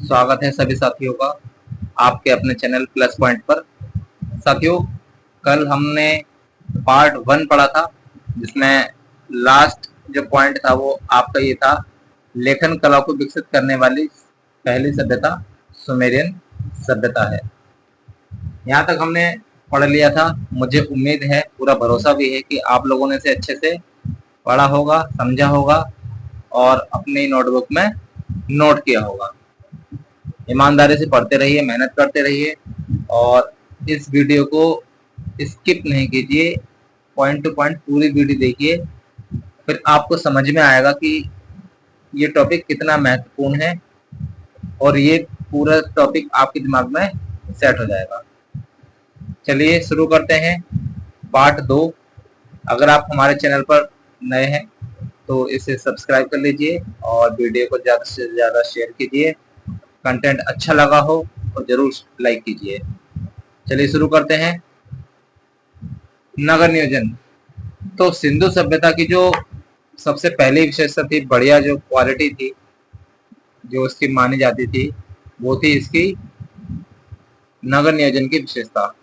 स्वागत है सभी साथियों का आपके अपने चैनल प्लस पॉइंट पर। साथियों, कल हमने पार्ट 1 पढ़ा था, जिसमें लास्ट जो पॉइंट था वो आपका ये था, लेखन कला को विकसित करने वाली पहली सभ्यता सुमेरियन सभ्यता है। यहाँ तक हमने पढ़ लिया था। मुझे उम्मीद है, पूरा भरोसा भी है कि आप लोगों ने इसे अच्छे से पढ़ा होगा, समझा होगा और अपनी नोटबुक में नोट किया होगा। ईमानदारी से पढ़ते रहिए, मेहनत करते रहिए और इस वीडियो को स्किप नहीं कीजिए, पॉइंट टू पॉइंट पूरी वीडियो देखिए। फिर आपको समझ में आएगा कि ये टॉपिक कितना महत्वपूर्ण है और ये पूरा टॉपिक आपके दिमाग में सेट हो जाएगा। चलिए शुरू करते हैं पार्ट 2। अगर आप हमारे चैनल पर नए हैं तो इसे सब्सक्राइब कर लीजिए और वीडियो को ज़्यादा से ज़्यादा शेयर कीजिए। कंटेंट अच्छा लगा हो तो जरूर लाइक कीजिए। चलिए शुरू करते हैं। नगर नियोजन। तो सिंधु सभ्यता की जो सबसे पहली विशेषता थी, बढ़िया जो क्वालिटी थी जो उसकी मानी जाती थी, वो थी इसकी नगर नियोजन की विशेषता।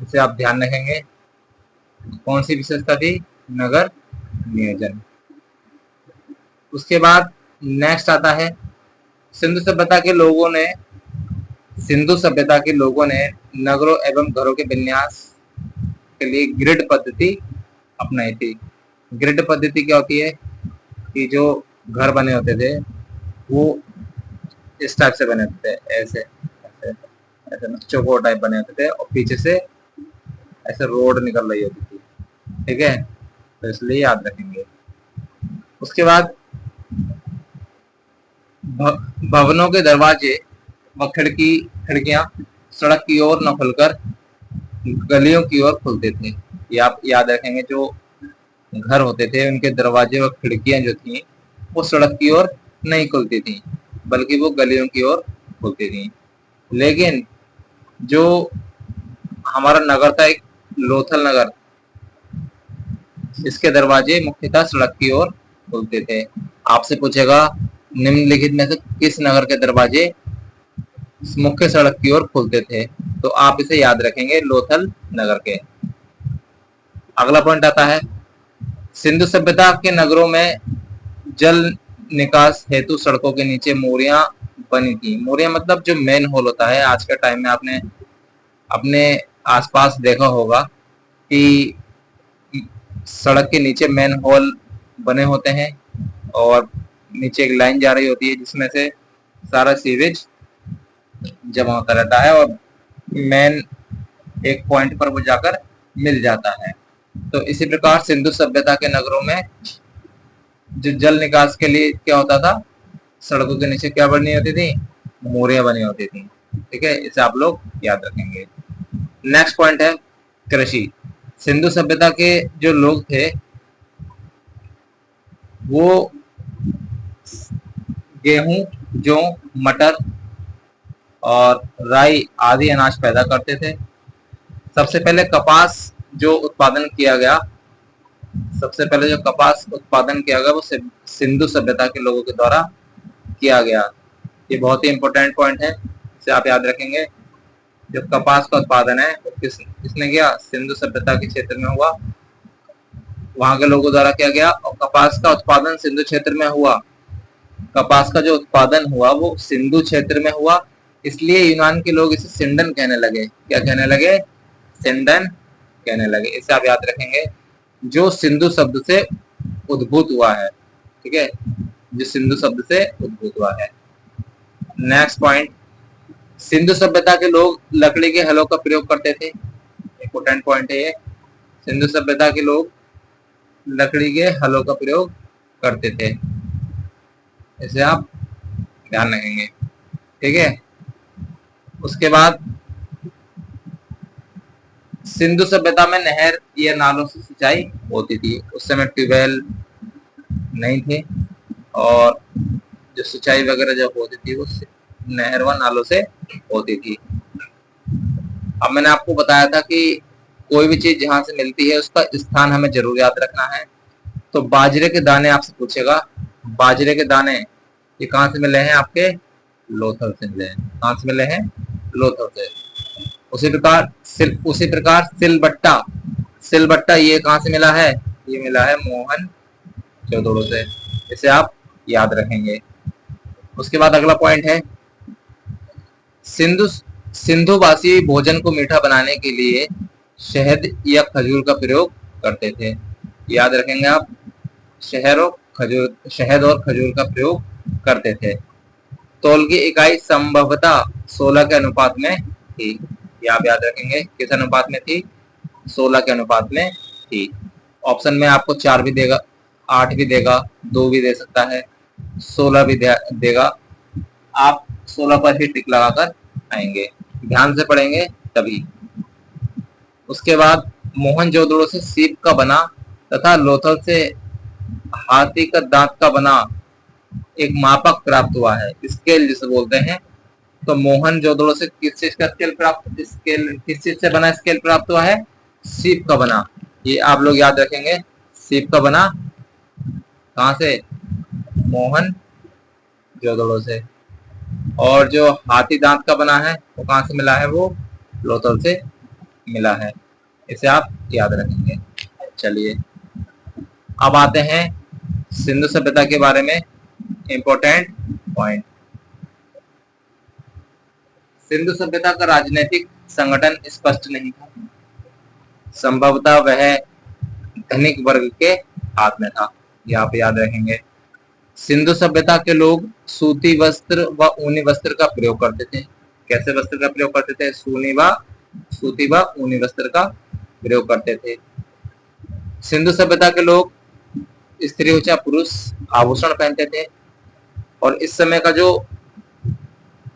इसे आप ध्यान रखेंगे। कौन सी विशेषता थी? नगर नियोजन। उसके बाद नेक्स्ट आता है, सिंधु सभ्यता के लोगों ने नगरों एवं घरों के विन्यास के लिए ग्रिड पद्धति अपनाई थी। ग्रिड पद्धति क्या होती है कि जो घर बने होते थे वो इस टाइप से बने होते थे, ऐसे ऐसे ऐसे चौकोर टाइप बने होते थे और पीछे से ऐसे रोड निकल रही होती थी। ठीक है, तो इसलिए याद रखेंगे। उसके बाद भवनों के दरवाजे व खिड़कियां सड़क की ओर न खुलकर गलियों की ओर खुलते थे। ये आप याद रखेंगे। जो घर होते थे उनके दरवाजे व खिड़कियां जो थी वो सड़क की ओर नहीं खुलती थी, बल्कि वो गलियों की ओर खुलती थी। लेकिन जो हमारा नगर था, एक लोथल नगर, इसके दरवाजे मुख्यतः सड़क की ओर खुलते थे। आपसे पूछेगा निम्नलिखित में से किस नगर के दरवाजे मुख्य सड़क की ओर खुलते थे, तो आप इसे याद रखेंगे, लोथल नगर के। अगला पॉइंट आता है, सिंधु सभ्यता के नगरों में जल निकास हेतु सड़कों के नीचे मोरियां बनी थी। मोरियां मतलब जो मेन होल होता है। आज के टाइम में आपने अपने आसपास देखा होगा कि सड़क के नीचे मेन होल बने होते हैं और नीचे एक लाइन जा रही होती है जिसमें से सारा सीवेज जमा होता रहता है और मेन एक पॉइंट पर वो जाकर मिल जाता है। तो इसी प्रकार सिंधु सभ्यता के नगरों में जो जल निकास के लिए क्या होता था, सड़कों के नीचे क्या बनी होती थी? मोरियां बनी होती थी। ठीक है, इसे आप लोग याद रखेंगे। नेक्स्ट पॉइंट है कृषि। सिंधु सभ्यता के जो लोग थे वो गेहूं, जौ, मटर और राई आदि अनाज पैदा करते थे। सबसे पहले कपास जो उत्पादन किया गया, सबसे पहले जो कपास उत्पादन किया गया वो सिंधु सभ्यता के लोगों के द्वारा किया गया। ये बहुत ही इंपॉर्टेंट पॉइंट है, इसे आप याद रखेंगे। जो कपास का उत्पादन है वो किसने किया? सिंधु सभ्यता के क्षेत्र में हुआ, वहां के लोगों द्वारा किया गया। और कपास का उत्पादन सिंधु क्षेत्र में हुआ। कपास का जो उत्पादन हुआ वो सिंधु क्षेत्र में हुआ, इसलिए यूनान के लोग इसे सिंडन कहने लगे। क्या कहने लगे? सिंडन कहने लगे। इसे आप याद रखेंगे, जो सिंधु शब्द से उद्भूत हुआ है। ठीक है, जो सिंधु शब्द से उद्भूत हुआ है। नेक्स्ट पॉइंट, सिंधु सभ्यता के लोग लकड़ी के हलों का प्रयोग करते थे। इंपोर्टेंट पॉइंट है ये। सिंधु सभ्यता के लोग लकड़ी के हलों का प्रयोग करते थे, इसे आप ध्यान रखेंगे। ठीक है, उसके बाद सिंधु सभ्यता में नहर या नालों से सिंचाई होती थी। उस समय ट्यूबवेल नहीं थे और जो सिंचाई वगैरह जब होती थी वो नहर व नालों से होती थी। अब मैंने आपको बताया था कि कोई भी चीज जहां से मिलती है उसका स्थान हमें जरूर याद रखना है। तो बाजरे के दाने आपसे पूछेगा, बाजरे के दाने ये कहां से मिले हैं? आपके लोथल से मिले हैं। कहाँ से मिले हैं? लोथल से। उसी प्रकार सिलबट्टा, सिलबट्टा ये कहाँ से मिला है? ये मिला है मोहन जोदड़ो से। इसे आप याद रखेंगे। उसके बाद अगला पॉइंट है, सिंधुवासी भोजन को मीठा बनाने के लिए शहद या खजूर का प्रयोग करते थे। याद रखेंगे आप, शहद और खजूर का प्रयोग करते थे। तौल की इकाई संभवतः 16 के अनुपात में थी। ये आप याद रखेंगे, किस अनुपात में थी? 16 के अनुपात में थी। ऑप्शन में आपको 4 भी देगा, 8 भी देगा, 2 भी दे सकता है, 16 भी देगा। आप 16 पर ही टिक लगाकर आएंगे, ध्यान से पढ़ेंगे तभी। उसके बाद मोहनजोदड़ो से सीप का बना तथा लोथल से हाथी का दांत का बना एक मापक प्राप्त हुआ है, स्केल जिसे बोलते हैं। तो मोहनजोदड़ो से किस चीज का किस चीज से बना स्केल प्राप्त हुआ है? सीप का बना। ये आप लोग याद रखेंगे, सीप का बना कहां से? मोहनजोदड़ो से। और जो हाथी दांत का बना है वो कहां से मिला है? वो लोथल से मिला है। इसे आप याद रखेंगे। चलिए अब आते हैं सिंधु सभ्यता के बारे में इंपॉर्टेंट पॉइंट। सिंधु सभ्यता का राजनीतिक संगठन स्पष्ट नहीं था। संभवतः वह धनिक वर्ग के हाथ में था। ये आप याद रखेंगे। सिंधु सभ्यता के लोग सूती वस्त्र व ऊनी वस्त्र का प्रयोग करते थे। कैसे वस्त्र का प्रयोग करते थे? सूती व ऊनी वस्त्र का प्रयोग करते थे। सिंधु सभ्यता के लोग, स्त्री हो चाहे पुरुष, आभूषण पहनते थे। और इस समय का जो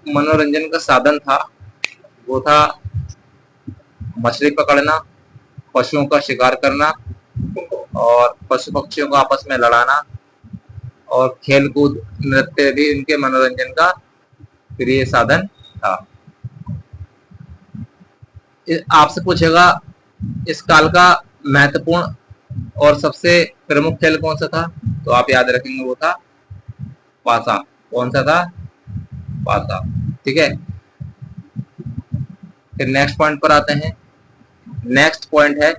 मनोरंजन का साधन था वो था मछली पकड़ना, पशुओं का शिकार करना और पशु पक्षियों को आपस में लड़ाना, और खेल कूद नृत्य भी इनके मनोरंजन का प्रिय साधन था। आपसे पूछेगा इस काल का महत्वपूर्ण और सबसे प्रमुख खेल कौन सा था? तो आप याद रखेंगे वो था पासा। कौन सा था? पासा। ठीक है, फिर नेक्स्ट पॉइंट पर आते हैं। नेक्स्ट पॉइंट है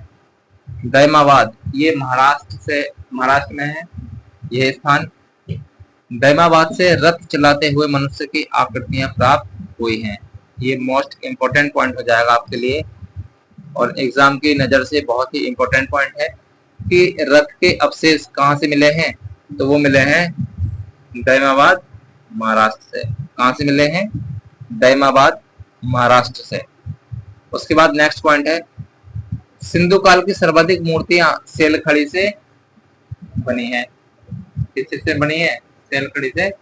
दैमावाद। ये महाराष्ट्र में है यह स्थान। दैमावाद से रथ चलाते हुए मनुष्य की आकृतियां प्राप्त हुई हैं। ये मोस्ट इंपोर्टेंट पॉइंट हो जाएगा आपके लिए और एग्जाम की नजर से बहुत ही इंपॉर्टेंट पॉइंट है कि रथ के अवशेष कहाँ से मिले हैं? तो वो मिले हैं दैमाबाद महाराष्ट्र से। कहाँ से मिले हैं? दैमाबाद महाराष्ट्र से। उसके बाद नेक्स्ट पॉइंट है सिंधु काल की सर्वाधिक मूर्तियां सेलखड़ी से बनी है। किस चीज से बनी है? सेलखड़ी से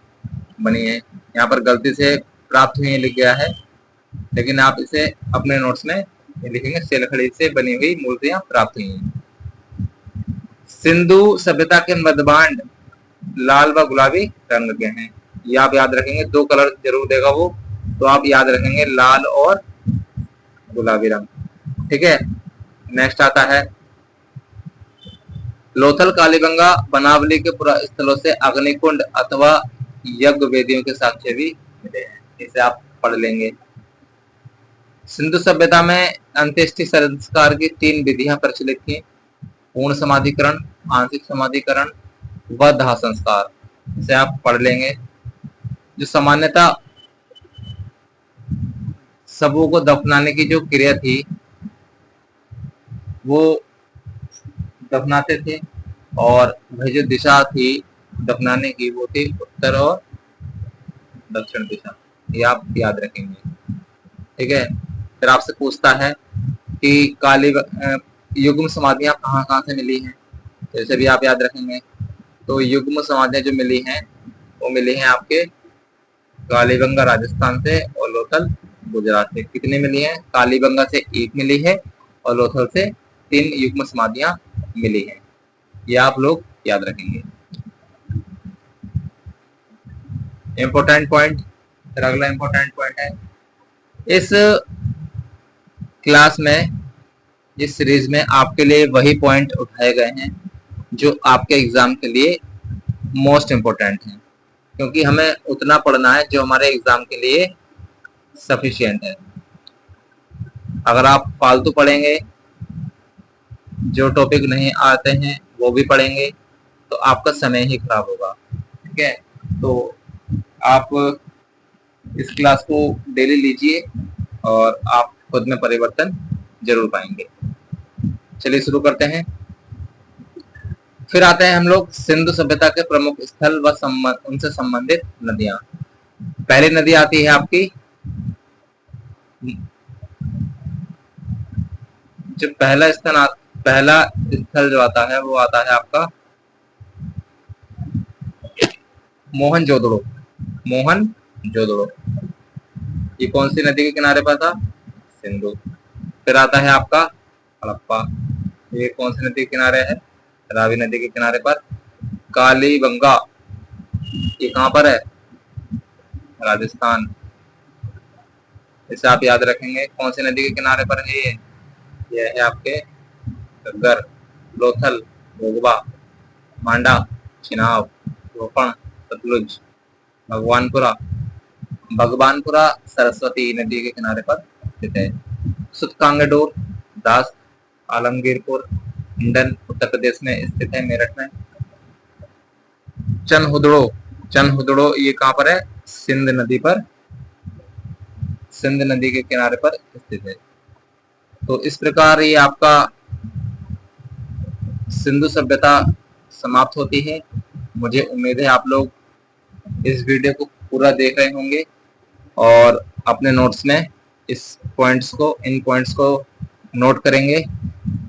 बनी है। यहाँ पर गलती से प्राप्त हुई लिख गया है, लेकिन आप इसे अपने नोट्स में लिखेंगे सेलखड़ी से बनी हुई मूर्तियां प्राप्त हुई हैं। सिंधु सभ्यता के मध्यभांड लाल व गुलाबी रंग के हैं। ये आप याद रखेंगे, 2 कलर जरूर देगा वो, तो आप याद रखेंगे लाल और गुलाबी रंग। ठीक है, नेक्स्ट आता है लोथल कालीबंगा बनावली के पुरा स्थलों से अग्निकुंड अथवा यज्ञ वेदियों के साक्ष्य भी मिले हैं। इसे आप पढ़ लेंगे। सिंधु सभ्यता में अंत्येष्टि संस्कार की 3 विधियां प्रचलित थी, पूर्ण समाधिकरण, आंशिक समाधिकरण व दाह संस्कार। इसे आप पढ़ लेंगे। जो सामान्यतः सबों को दफनाने की जो क्रिया थी वो दफनाते थे, और वह जो दिशा थी दफनाने की वो थी उत्तर और दक्षिण दिशा। ये आप याद रखेंगे। ठीक है, फिर आपसे पूछता है कि काली युग्म समाधियां कहाँ कहाँ से मिली हैं, तो इसे भी आप याद रखेंगे। तो युग्म समाधियां जो मिली हैं वो मिली हैं आपके कालीबंगा राजस्थान से और लोथल गुजरात से। कितनी मिली हैं? कालीबंगा से 1 मिली है और लोथल से 3 युग्म समाधियां मिली हैं। ये आप लोग याद रखेंगे। इंपॉर्टेंट पॉइंट, फिर अगला इंपॉर्टेंट पॉइंट है इस क्लास में, इस सीरीज में आपके लिए वही पॉइंट उठाए गए हैं जो आपके एग्जाम के लिए मोस्ट इंपोर्टेंट हैं। क्योंकि हमें उतना पढ़ना है जो हमारे एग्जाम के लिए सफिशिएंट है। अगर आप फालतू पढ़ेंगे, जो टॉपिक नहीं आते हैं वो भी पढ़ेंगे, तो आपका समय ही खराब होगा। ठीक है, तो आप इस क्लास को डेली लीजिए और आप खुद में परिवर्तन जरूर पाएंगे। चलिए शुरू करते हैं। फिर आते हैं हम लोग सिंधु सभ्यता के प्रमुख स्थल व उनसे संबंधित नदियां। पहली नदी आती है आपकी, जो पहला स्थल जो आता है वो आता है आपका मोहनजोदड़ो। मोहनजोदड़ो ये कौन सी नदी के किनारे पर था? सिंधु। फिर आता है आपका हड़प्पा। ये कौन सी नदी के किनारे है? रावी नदी के किनारे पर। कालीबंगा ये कहां पर है? राजस्थान। इसे आप याद रखेंगे। कौन सी नदी के किनारे पर है ये है आपके घग्गर, लोथल, भोगवा, मांडा, चिनाब, रोपण, सतलुज, भगवानपुरा। भगवानपुरा सरस्वती नदी के किनारे पर स्थित है। सुतकांगडोर, दास, आलमगीरपुर, हिंडन उत्तर प्रदेश में स्थित है, मेरठ में। चनहुदड़ो ये कहां पर है? सिंध नदी पर, सिंध नदी के किनारे पर स्थित है। तो इस प्रकार ये आपका सिंधु सभ्यता समाप्त होती है। मुझे उम्मीद है आप लोग इस वीडियो को पूरा देख रहे होंगे और अपने नोट्स में इन पॉइंट्स को नोट करेंगे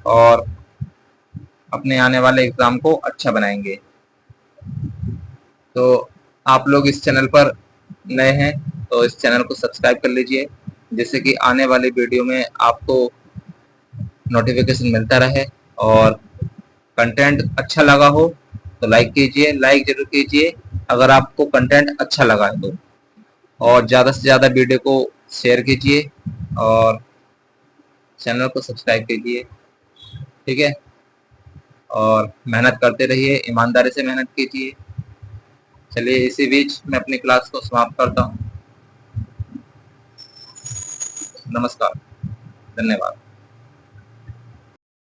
और अपने आने वाले एग्जाम को अच्छा बनाएंगे। तो आप लोग इस चैनल पर नए हैं तो इस चैनल को सब्सक्राइब कर लीजिए, जिससे कि आने वाली वीडियो में आपको नोटिफिकेशन मिलता रहे। और कंटेंट अच्छा लगा हो तो लाइक कीजिए, लाइक जरूर कीजिए अगर आपको कंटेंट अच्छा लगा है तो। और ज़्यादा से ज़्यादा वीडियो को शेयर कीजिए और चैनल को सब्सक्राइब कीजिए। ठीक है, और मेहनत करते रहिए, ईमानदारी से मेहनत कीजिए। चलिए इसी बीच मैं अपनी क्लास को समाप्त करता हूँ। नमस्कार, धन्यवाद।